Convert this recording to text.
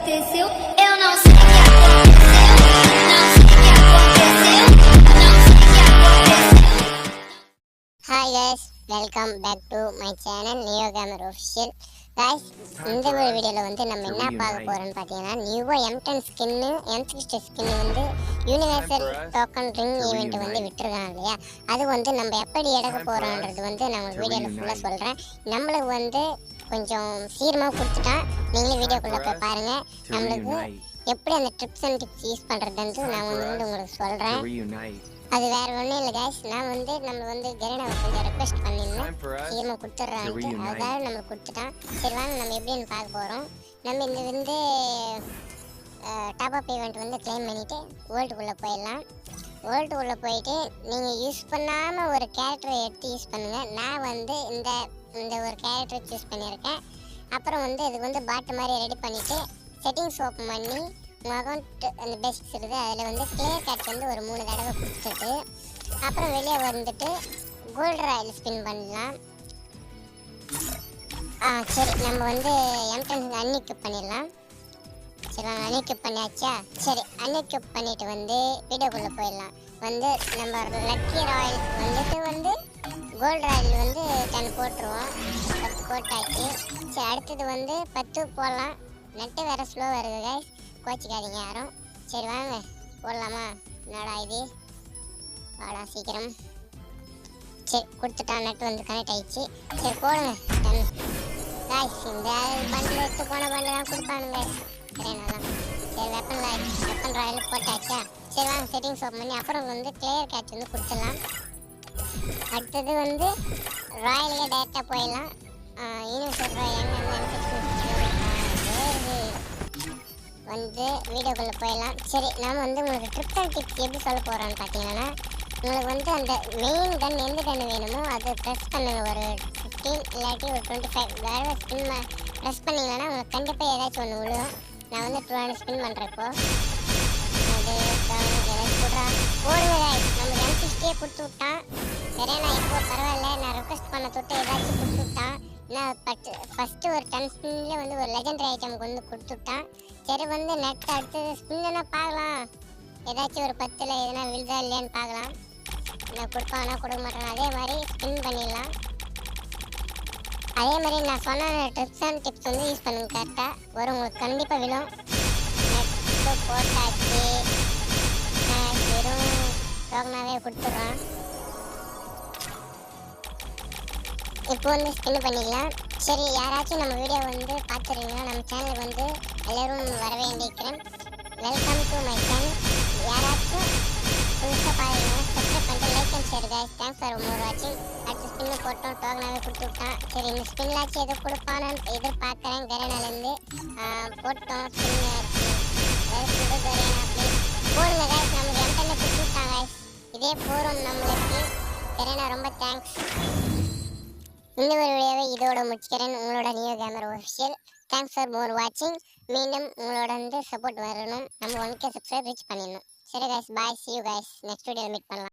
aconteceu. Eu não sei o que aconteceu. Não sei o que aconteceu. Não sei o que aconteceu. Hi guys, welcome back to my channel Neo Gamer Official. Guys, இந்த ஒரு வீடியோல வந்து நம்ம என்ன பார்க்க போறோம்னு பார்த்தீங்கன்னா நியூவா M10 ஸ்கின் M60 ஸ்கின் வந்து யூனிவர்சல் டோக்கன் ரிங் ஈவென்ட் வந்து விட்டுருக்காங்க இல்லையா, அது வந்து நம்ம எப்படி எடுக்க போறோம்ன்றது வந்து நான் உங்களுக்கு வீடியோல ஃபுல்லா சொல்றேன். நம்மளுக்கு வந்து கொஞ்சம் சீக்கிரமா கொடுத்துட்டா நீங்களே வீடியோக்குள்ள போய் பாருங்க. நம்மளுக்கு எப்படி அந்த ட்ரிப்ஸ் அண்ட் டிப்ஸ் யூஸ் பண்றதுன்னு நான் வந்து உங்களுக்கு சொல்றேன். அது வேற ஒன்றும் இல்லை கைஸ், நான் வந்து நம்ம வந்து கெரனாவை கொஞ்சம் ரெக்வெஸ்ட் பண்ணியிருந்தேன், சீக்கிரமாக கொடுத்துட்றான்ட்டு. அதாவது நம்ம கொடுத்துட்டான். சரி வாங்க நம்ம எப்படின்னு பார்க்க போகிறோம். நம்ம இந்த வந்து டாப் அப் ஈவெண்ட் வந்து கிளைம் பண்ணிவிட்டு வேர்ல்டுக்குள்ளே போயிடலாம். வேர்ல்டுக்குள்ளே போயிட்டு நீங்கள் யூஸ் பண்ணாமல் ஒரு கேரக்டரை எடுத்து யூஸ் பண்ணுங்கள். நான் வந்து இந்த இந்த ஒரு கேரக்டரை சூஸ் பண்ணியிருக்கேன். அப்புறம் வந்து இதுக்கு வந்து பாட்டு மாதிரி ரெடி பண்ணிவிட்டு செட்டிங்ஸ் ஓப்பன் பண்ணி உங்கள் அக்கௌண்ட் அந்த பேசிக்ஸ் இருக்குது, அதில் வந்து கிளியர் கேட்ச் வந்து ஒரு 3 தடவை கொடுத்துட்டு அப்புறம் வெளியே வந்துட்டு கோல்டு ராயல் ஸ்பின் பண்ணலாம். சரி நம்ம வந்து M10 அன்இக்யூப் பண்ணிடலாம். சரி வாங்க அன்இக்யூப் பண்ணியாச்சா. சரி அன்இக்யூப் பண்ணிவிட்டு வந்து வீடியோக்குள்ளே போயிடலாம். வந்து நம்ம லக்கி ராயல் வந்துட்டு வந்து கோல்டு ராயல் வந்து 10 போட்டுருவோம். 10 போட்டாச்சு. சரி அடுத்தது வந்து 10 போடலாம். நெட்டு வேறு ஸ்லோ வருது கைஸ், கோச்சிக்காதீங்க யாரும். சரி வாங்க போடலாமா. என்னடா இது, வாடா சீக்கிரம். சரி கொடுத்துட்டா, நெட் வந்து கனெக்ட் ஆயிடுச்சு. சரி போடுங்க கைஸ். இந்த பண்டில் எடுத்து போன பண்டில் தான் கொடுப்பானுங்க. சரி நல்லா. சரி வெப்பன் ராயல் போட்டாச்சா. சரி வாங்க செட்டிங்ஸ் ஓப்பன் பண்ணி அப்புறம் வந்து கிளியர் கேட்ச் வந்து கொடுத்துடலாம். அடுத்தது வந்து ராயலே டேரெக்டாக போயிடலாம். இன்னும் சொல்கிறேன் வந்து வீடியோக்குள்ளே போயிடலாம். சரி நாம் வந்து உங்களுக்கு ட்ரிப்ஸ் அண்ட் டிப்ஸ் எப்படி சொல்ல போகிறோன்னு பார்த்தீங்கன்னா, உங்களுக்கு வந்து அந்த மெயின் கன் எந்த கன் வேணுமோ அதை ப்ரெஸ் பண்ணுங்கள். ஒரு 15 இல்லாட்டி ஒரு 25 வேறு ஸ்பின் ப்ரெஸ் பண்ணிங்கன்னா உங்களுக்கு கண்டிப்பாக ஏதாச்சும் ஒன்று விழுவும். நான் வந்து 200 ஸ்பின் பண்ணுறேன். இப்போது அது போடுங்க. நம்ம M60 கொடுத்து விட்டான். சரி நான் இப்போ பரவாயில்ல, நான் ரெக்வெஸ்ட் பண்ண தொட்டு ஏதாச்சும் கொடுத்து விட்டான். நான் ஃபஸ்ட்டு ஒரு 10 ஸ்பின்லேயே வந்து ஒரு லெஜெண்டரி ஐட்டமுக்கு வந்து கொடுத்துட்டான். சரி வந்து நெட் அடுத்தது ஸ்பின்னா பார்க்கலாம். ஏதாச்சும் ஒரு 10ல் எதுனா விழுதா இல்லையான்னு பார்க்கலாம். நான் கொடுப்பானா கொடுக்க மாட்டேன். அதே மாதிரி ஸ்பின் பண்ணிடலாம். அதே மாதிரி நான் சொன்ன ட்ரிப்ஸ் அண்ட் டிப்ஸ் வந்து யூஸ் பண்ணுங்க, கரெக்டாக வரும், உங்களுக்கு கண்டிப்பாக விழும். நெட்டு போட்டாச்சு. வெறும் டோக்கனாகவே கொடுத்துட்றான். இப்போ வந்து ஸ்பின் பண்ணிக்கலாம். சரி யாராச்சும் நம்ம வீடியோ வந்து பார்த்துருந்தீங்கன்னா நம்ம சேனலுக்கு வந்து எல்லோரும் வர வேண்டியிருக்கிறேன். Welcome to my channel. யாராச்சும் புதுசாக பாருங்கன்னா சப்ஸ்கிரைப் பண்ணிட்டு like and share guys. Thanks for more வாட்சிங். அடுத்து ஸ்பின்னு போட்டோம், டோக்கனாகவே கொடுத்து விட்டான். சரி இந்த ஸ்பின்னாச்சும் எது கொடுப்பானு எதிர்பார்க்குறேன். கரனாலேருந்து போட்டோம் ஸ்பின் ஆச்சு. போடுங்க கைஸ், நமக்கு M10 கொடுத்து விட்டான் கைஸ். இதே போகிறோம் நம்மளுக்கு. கரனா ரொம்ப தேங்க்ஸ். இந்த ஒரு வீடியோவை இதோட முடிச்சுக்கிறேன். உங்களோட neo gamer official. Thanks for more வாட்சிங். மீண்டும் உங்களோட வந்து சப்போர்ட் வரணும். நம்ம 1K சப்ஸ்கிரைப் ரீச் பண்ணிடணும். சரி guys, bye, see you guys. Next வீடியோவில் மீட் பண்ணலாம்.